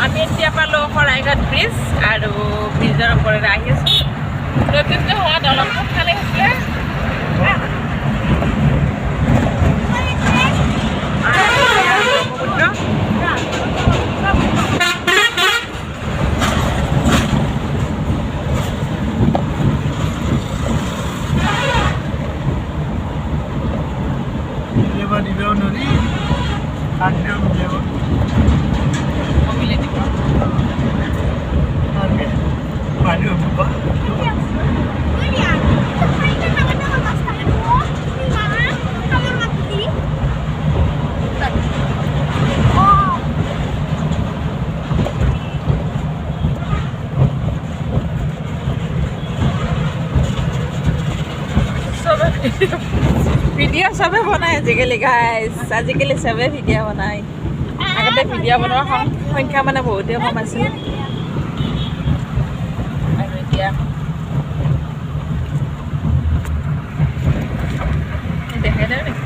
আমি এতিয়া পালোঁ শৰাইঘাট ব্ৰিজ আৰু ব্ৰিজৰ ওপৰেৰে আহি আছোঁ। নতুনকৈ হোৱা দলংখন ভালে হৈছিলে। দিলেও নদী কাটলেও নিলেও পানী হ'ব ভিডিঅ' চবে বনাই আজিকালি গাইজ, আজিকালি চবে ভিডিঅ' বনায়। আগতে ভিডিঅ' বনোৱাৰ সংখ্যা মানে বহুতেই কম আছিল আৰু এতিয়া দেখাই দিওঁ নেকি?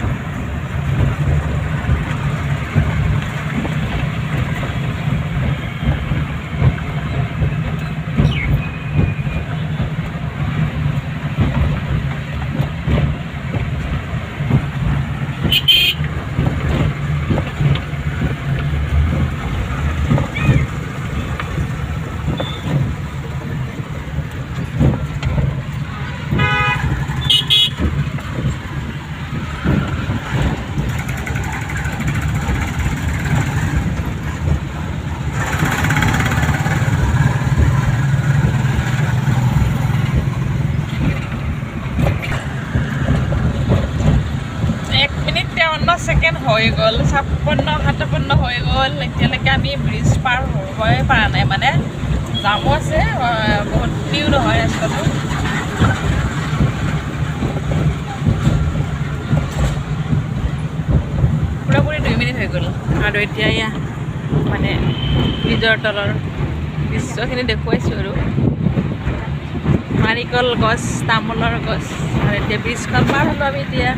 ছেকেণ্ড হৈ গ'ল, 56-57 হৈ গ'ল। এতিয়ালৈকে আমি ব্ৰিজ পাৰ হ'বই পৰা নাই, মানে জামো আছে, বহুত ভিৰ নহয় ৰাস্তাটো। পুৰাপুৰি 2 মিনিট হৈ গ'ল আৰু এতিয়া এয়া মানে ব্ৰিজৰ তলৰ দৃশ্যখিনি দেখুৱাইছোঁ আৰু নাৰিকল গছ, তামোলৰ গছ, আৰু এতিয়া ব্ৰিজখন পাৰ হ'লোঁ আমি এতিয়া।